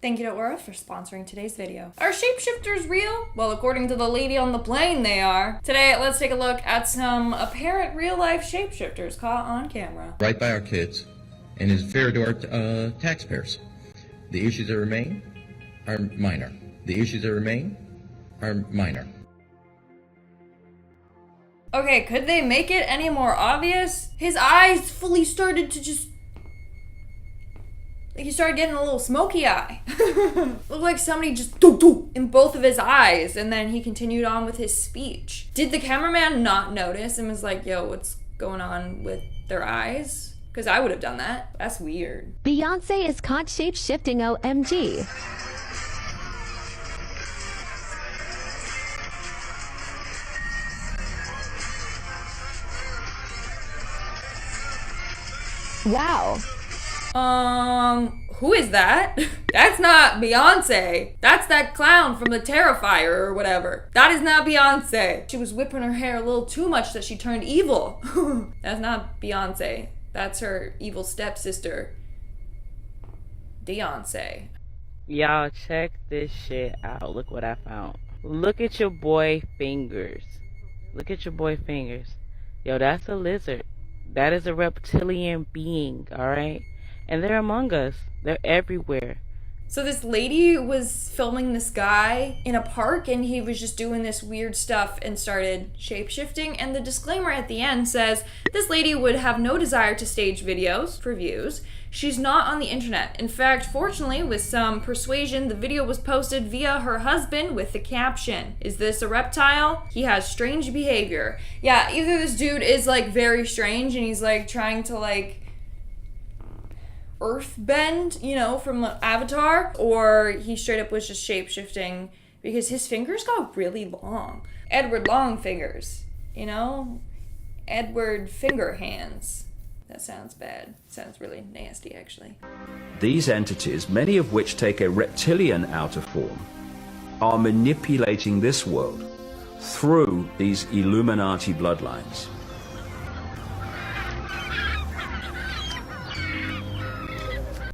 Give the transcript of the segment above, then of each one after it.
Thank you to Aura for sponsoring today's video. Are shapeshifters real? Well, according to the lady on the plane, they are. Today, let's take a look at some apparent real-life shapeshifters caught on camera. Right by our kids, and is fair to our taxpayers. The issues that remain are minor. The issues that remain are minor. Okay, could they make it any more obvious? His eyes fully started to just... like he started getting a little smoky eye. Looked like somebody just doo-doo in both of his eyes, and then he continued on with his speech. Did the cameraman not notice and was like, yo, what's going on with their eyes? Because I would have done that. That's weird. Beyonce is caught shape-shifting OMG. Wow. Who is that? That's not Beyonce. That's that clown from the Terrifier or whatever. That is not Beyonce. She was whipping her hair a little too much that she turned evil. That's not Beyonce. That's her evil stepsister, Beyonce. Y'all, check this shit out. Look what I found. Look at your boy fingers. Look at your boy fingers. Yo, that's a lizard. That is a reptilian being, alright? And they're among us. They're everywhere. So this lady was filming this guy in a park, and he was just doing this weird stuff and started shape-shifting. And the disclaimer at the end says, this lady would have no desire to stage videos for views. She's not on the internet. In fact, fortunately, with some persuasion, the video was posted via her husband with the caption, "Is this a reptile? He has strange behavior." Yeah, either this dude is like very strange and he's like trying to like earthbend, you know, from Avatar, or he straight up was just shape-shifting because his fingers got really long. Edward Long fingers, you know? Edward finger hands. That sounds bad. Sounds really nasty, actually. These entities, many of which take a reptilian outer form, are manipulating this world through these Illuminati bloodlines.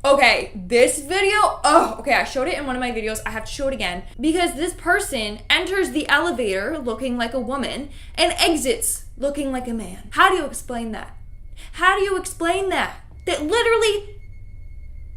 Okay, this video, okay, I showed it in one of my videos. I have to show it again because this person enters the elevator looking like a woman and exits looking like a man. How do you explain that? How do you explain that? That literally,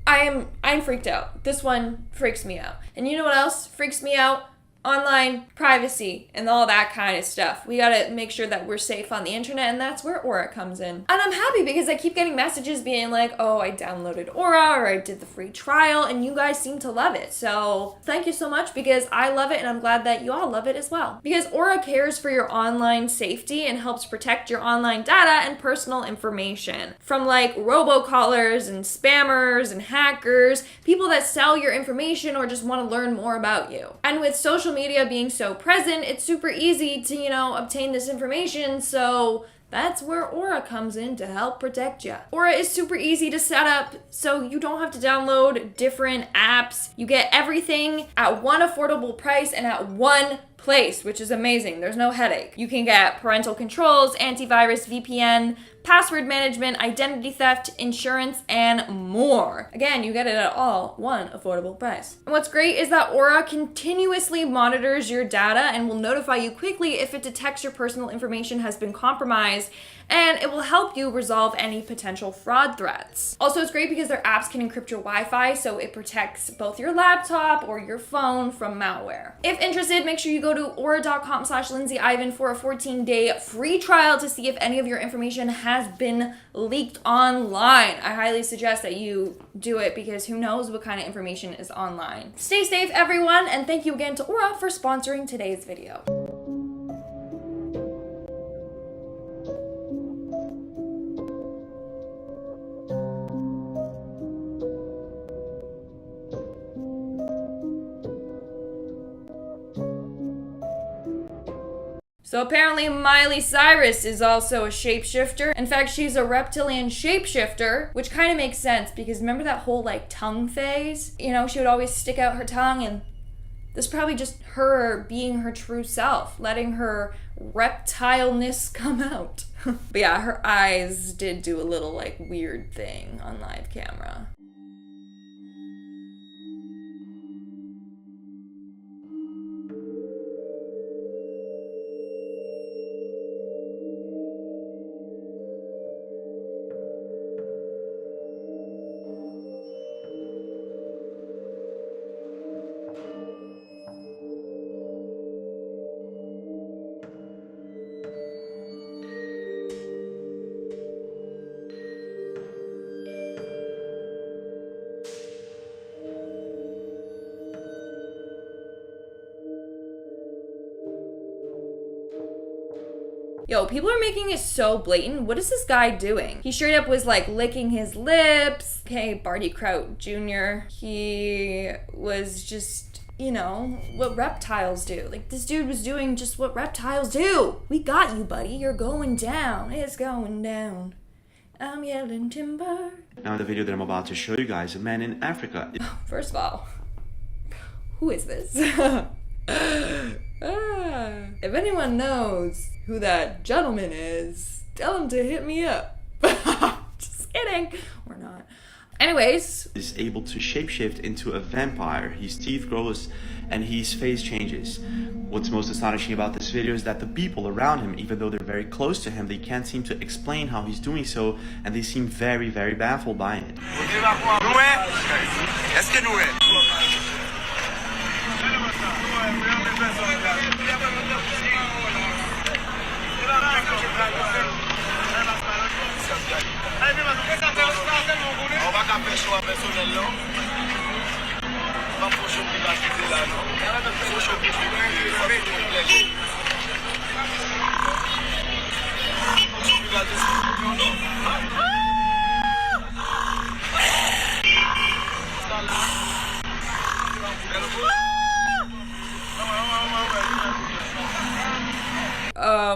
I'm freaked out. This one freaks me out. And you know what else freaks me out? Online privacy and all that kind of stuff. We gotta make sure that we're safe on the internet, and that's where Aura comes in. And I'm happy because I keep getting messages being like, oh, I downloaded Aura or I did the free trial, and you guys seem to love it. So thank you so much because I love it, and I'm glad that you all love it as well. Because Aura cares for your online safety and helps protect your online data and personal information from like robocallers and spammers and hackers, people that sell your information or just want to learn more about you. And with social media being so present, it's super easy to, you know, obtain this information, so that's where Aura comes in to help protect you. Aura is super easy to set up, so you don't have to download different apps. You get everything at one affordable price and at one place, which is amazing. There's no headache. You can get parental controls, antivirus, VPN, password management, identity theft, insurance, and more. Again, you get it at all one affordable price. And what's great is that Aura continuously monitors your data and will notify you quickly if it detects your personal information has been compromised, and it will help you resolve any potential fraud threats. Also, it's great because their apps can encrypt your Wi-Fi, so it protects both your laptop or your phone from malware. If interested, make sure you go to aura.com/LindsayIvan for a 14-day free trial to see if any of your information has been leaked online. I highly suggest that you do it because who knows what kind of information is online. Stay safe, everyone, and thank you again to Aura for sponsoring today's video. So apparently Miley Cyrus is also a shapeshifter. In fact, she's a reptilian shapeshifter, which kind of makes sense because remember that whole like tongue phase? You know, she would always stick out her tongue, and this is probably just her being her true self, letting her reptileness come out. But yeah, her eyes did do a little like weird thing on live camera. Yo, people are making it so blatant. What is this guy doing? He straight up was like licking his lips. Okay, Barty Crouch Jr. He was just, you know, what reptiles do. Like, this dude was doing just what reptiles do. We got you, buddy. You're going down. It's going down. I'm yelling timber. Now in the video that I'm about to show you guys, a man in Africa. First of all, who is this? If anyone knows who that gentleman is, tell him to hit me up. Just kidding. Or not. Anyways. Is able to shapeshift into a vampire. His teeth grows and his face changes. What's most astonishing about this video is that the people around him, even though they're very close to him, they can't seem to explain how he's doing so, and they seem very, very baffled by it.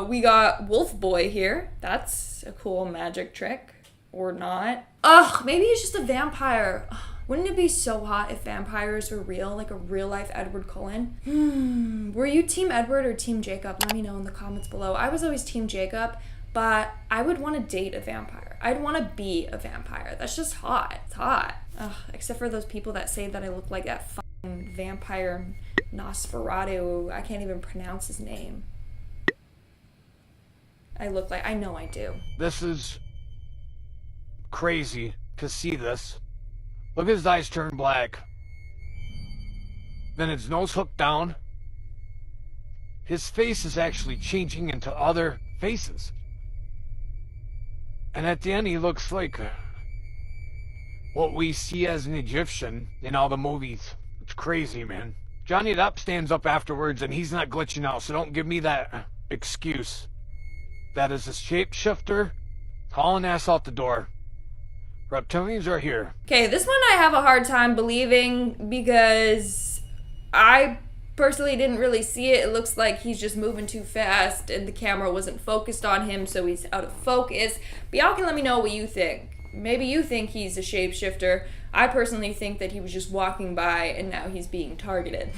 We got Wolf Boy here. That's a cool magic trick. Or not. Ugh, maybe he's just a vampire. Ugh, wouldn't it be so hot if vampires were real, like a real life Edward Cullen? Were you Team Edward or Team Jacob? Let me know in the comments below. I was always Team Jacob, but I would want to date a vampire. I'd want to be a vampire. That's just hot. It's hot. Ugh, except for those people that say that I look like that fucking vampire Nosferatu. I can't even pronounce his name. I know I do. This is crazy to see this. Look, his eyes turn black. Then his nose hooked down. His face is actually changing into other faces. And at the end he looks like what we see as an Egyptian in all the movies. It's crazy, man. Johnny Depp stands up afterwards and he's not glitching out, so don't give me that excuse. That is a shapeshifter hauling ass out the door. Reptilians are here. Okay, this one I have a hard time believing because I personally didn't really see it. It looks like he's just moving too fast and the camera wasn't focused on him, so he's out of focus. But y'all can let me know what you think. Maybe you think he's a shapeshifter. I personally think that he was just walking by and now he's being targeted.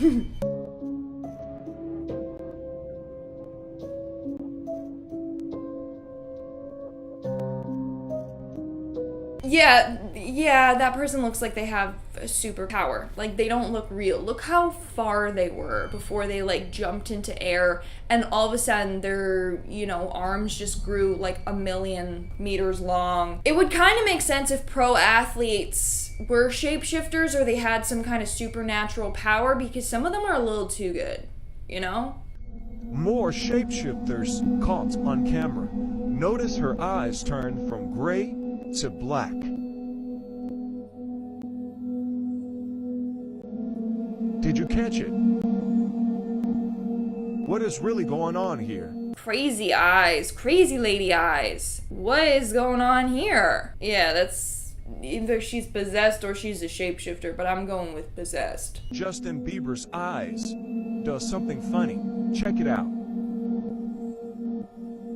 Yeah, that person looks like they have a superpower. Like, they don't look real. Look how far they were before they, like, jumped into air, and all of a sudden their, you know, arms just grew like 1,000,000 meters long. It would kind of make sense if pro athletes were shapeshifters or they had some kind of supernatural power, because some of them are a little too good, you know? More shapeshifters caught on camera. Notice her eyes turn from gray to black. Did you catch it? What is really going on here? Crazy eyes, crazy lady eyes. What is going on here? Yeah, that's either she's possessed or she's a shapeshifter, but I'm going with possessed. Justin Bieber's eyes does something funny. Check it out.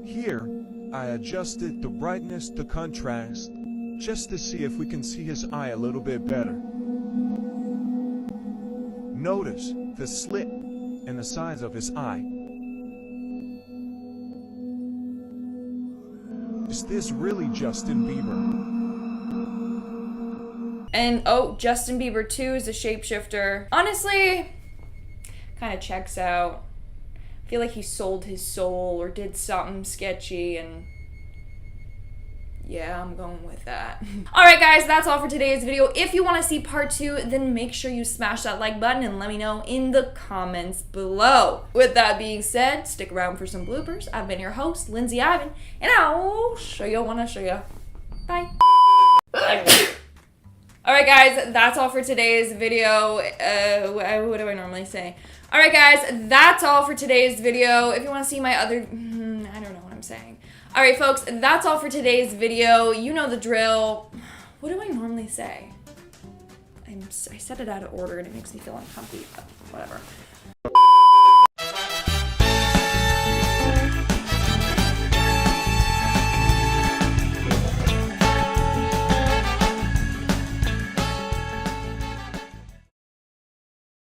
Here, I adjusted the brightness, the contrast, just to see if we can see his eye a little bit better. Notice the slit and the size of his eye. Is this really Justin Bieber? And oh, Justin Bieber too is a shapeshifter. Honestly, kind of checks out. I feel like he sold his soul or did something sketchy, and yeah, I'm going with that. Alright guys, that's all for today's video. If you want to see part 2, then make sure you smash that like button and let me know in the comments below. With that being said, stick around for some bloopers. I've been your host, Lindsay Ivan, and I'll show you what I show you. Bye. Alright guys, that's all for today's video. What do I normally say? Alright guys, that's all for today's video. If you want to see my other... I don't know what I'm saying. saying. All right, folks, that's all for today's video. You know the drill. What do I normally say? I said it out of order and it makes me feel uncomfy, but whatever.